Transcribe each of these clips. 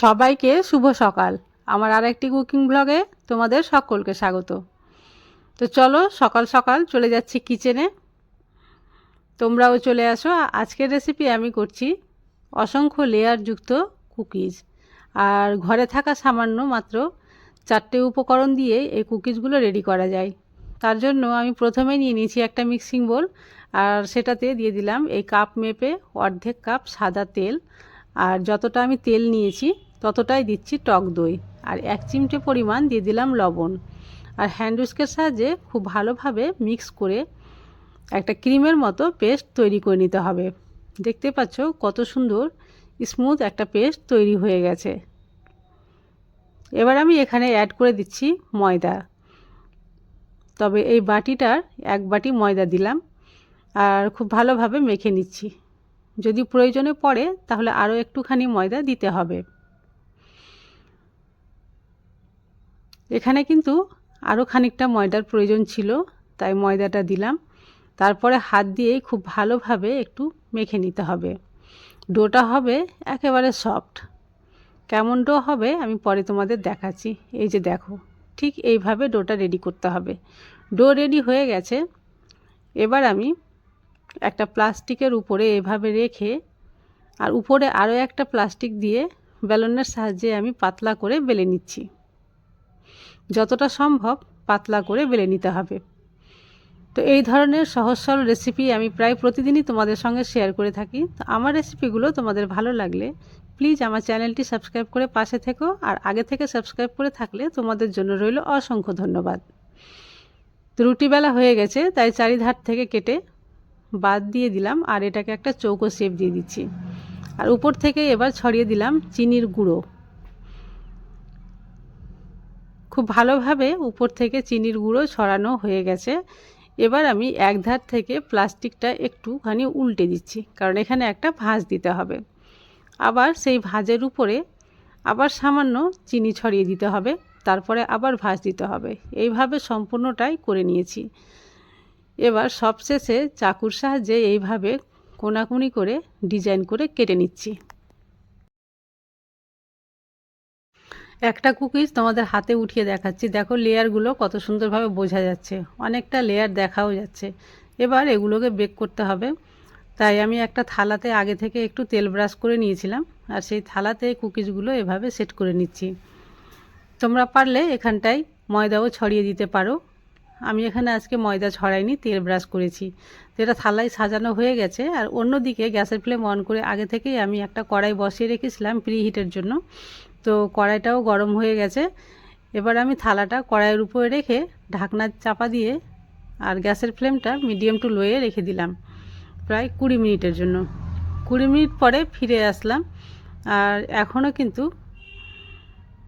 সবাইকে শুভ সকাল। আমার আরেকটি কুকিং ব্লগে তোমাদের সকলকে স্বাগত। তো চলো সকাল সকাল চলে যাচ্ছি কিচেনে, তোমরাও চলে আসো। আজকের রেসিপি আমি করছি অসংখ্য লেয়ারযুক্ত কুকিজ, আর ঘরে থাকা সামান্য মাত্র 4টে উপকরণ দিয়ে এই কুকিজগুলো রেডি করা যায়। তার জন্য আমি প্রথমে নিয়ে নিয়েছি একটা মিক্সিং বোল, আর সেটাতে দিয়ে দিলাম এই কাপ মেপে অর্ধেক কাপ সাদা তেল, আর যতটা আমি তেল নিয়েছি ততটাই দিচ্ছি টক দই, আর 1 চিমটে পরিমাণ দিয়ে দিলাম লবণ। আর হ্যান্ড উইস্কের সাহায্যে খুব ভালোভাবে মিক্স করে একটা ক্রিমের মতো পেস্ট তৈরি করে নিতে হবে। দেখতে পাচ্ছ কত সুন্দর স্মুথ একটা পেস্ট তৈরি হয়ে গেছে। এবার আমি এখানে অ্যাড করে দিচ্ছি ময়দা, তবে এই বাটিটার 1 বাটি ময়দা দিলাম, আর খুব ভালোভাবে মেখে নিচ্ছি। যদি প্রয়োজনে পড়ে তাহলে আরও একটুখানি ময়দা দিতে হবে। এখানে কিন্তু আরও খানিকটা ময়দার প্রয়োজন ছিল, তাই ময়দাটা দিলাম। তারপরে হাত দিয়েই খুব ভালোভাবে একটু মেখে নিতে হবে। ডোটা হবে একেবারে সফট। কেমন ডো হবে আমি পরে তোমাদের দেখাচ্ছি। এই যে দেখো, ঠিক এইভাবে ডোটা রেডি করতে হবে। ডো রেডি হয়ে গেছে। এবার আমি একটা প্লাস্টিকের উপরে এভাবে রেখে, আর উপরে আরও একটা প্লাস্টিক দিয়ে বেলনের সাহায্যে আমি পাতলা করে বেলে নিচ্ছি। যতটা সম্ভব পাতলা করে বেলে নিতে হবে। তো এই ধরনের সহজ সরল রেসিপি আমি প্রায় প্রতিদিনই তোমাদের সঙ্গে শেয়ার করে থাকি। তো আমার রেসিপিগুলো তোমাদের ভালো লাগলে প্লিজ আমার চ্যানেলটি সাবস্ক্রাইব করে পাশে থেকো, আর আগে থেকে সাবস্ক্রাইব করে থাকলে তোমাদের জন্য রইল অসংখ্য ধন্যবাদ। তো রুটি বেলা হয়ে গেছে, তাই চারিধার থেকে কেটে বাদ দিয়ে দিলাম, আর এটাকে একটা চৌকো শেপ দিয়ে দিচ্ছি। আর উপর থেকে এবার ছড়িয়ে দিলাম চিনির গুঁড়ো। খুব ভালোভাবে উপর থেকে চিনির গুঁড়ো ছড়ানো হয়ে গেছে। এবার আমি এক ধার থেকে প্লাস্টিকটা একটুখানি উল্টে দিচ্ছি, কারণ এখানে একটা ভাঁজ দিতে হবে। আবার সেই ভাঁজের উপরে আবার সামান্য চিনি ছড়িয়ে দিতে হবে, তারপরে আবার ভাঁজ দিতে হবে। এইভাবে সম্পূর্ণটাই করে নিয়েছি। এবার সবশেষে চাকুর সাহায্যে এইভাবে কোনাকুনি করে ডিজাইন করে কেটে নিচ্ছি। একটা কুকিজ তোমাদের হাতে উঠিয়ে দেখাচ্ছি। দেখো লেয়ারগুলো কত সুন্দরভাবে বোঝা যাচ্ছে, অনেকটা লেয়ার দেখাও যাচ্ছে। এবার এগুলোকে বেক করতে হবে, তাই আমি একটা থালাতে আগে থেকে একটু তেল ব্রাশ করে নিয়েছিলাম, আর সেই থালাতে কুকিজগুলো এভাবে সেট করে নিচ্ছি। তোমরা পারলে এখানটায় ময়দাও ছড়িয়ে দিতে পারো। আমি এখানে আজকে ময়দা ছড়াইনি, তেল ব্রাশ করেছি। তো এটা থালায় সাজানো হয়ে গেছে। আর অন্যদিকে গ্যাসের ফ্লেম অন করে আগে থেকেই আমি একটা কড়াই বসিয়ে রেখেছিলাম প্রি হিটের জন্য। তো কড়াইটাও গরম হয়ে গেছে। এবার আমি থালাটা কড়াইয়ের উপরে রেখে ঢাকনা চাপা দিয়ে আর গ্যাসের ফ্লেমটা মিডিয়াম টু লোয়ে রেখে দিলাম প্রায় 20 মিনিটের জন্য। 20 মিনিট পরে ফিরে আসলাম, আর এখনও কিন্তু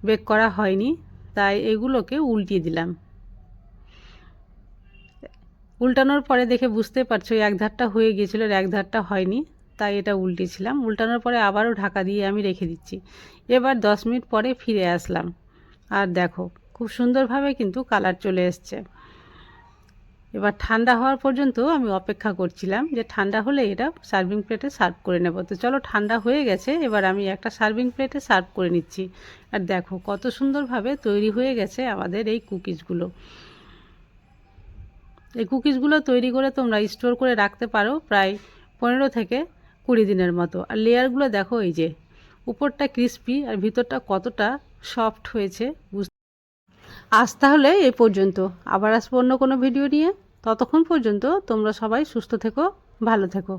বেক করা হয়নি, তাই এগুলোকে উল্টিয়ে দিলাম। উল্টানোর পরে দেখে বুঝতে পারছো এক ধারটা হয়ে গিয়েছিল, আর এক ধারটা হয়নি, তাই এটা উল্টেছিলাম। উল্টানোর পরে আবারও ঢাকা দিয়ে আমি রেখে দিচ্ছি। এবার 10 মিনিট পরে ফিরে আসলাম, আর দেখো খুব সুন্দরভাবে কিন্তু কালার চলে এসছে। এবার ঠান্ডা হওয়ার পর্যন্ত আমি অপেক্ষা করছিলাম, যে ঠান্ডা হলে এটা সার্ভিং প্লেটে সার্ভ করে নেব। তো চলো ঠান্ডা হয়ে গেছে, এবার আমি একটা সার্ভিং প্লেটে সার্ভ করে নিচ্ছি। আর দেখো কত সুন্দরভাবে তৈরি হয়ে গেছে আমাদের এই কুকিজগুলো। এই কুকিজগুলো তৈরি করে তোমরা স্টোর করে রাখতে পারো প্রায় 15 থেকে 20 দিনের মতো। আর লেয়ারগুলো দেখো, এই যে উপরটা ক্রিস্পি আর ভিতরটা কতটা সফট হয়েছে। আজ তাহলে এই পর্যন্ত, আবার আসবো অন্য কোনো ভিডিও নিয়ে। ততক্ষণ পর্যন্ত তোমরা সবাই সুস্থ থেকো, ভালো থেকো।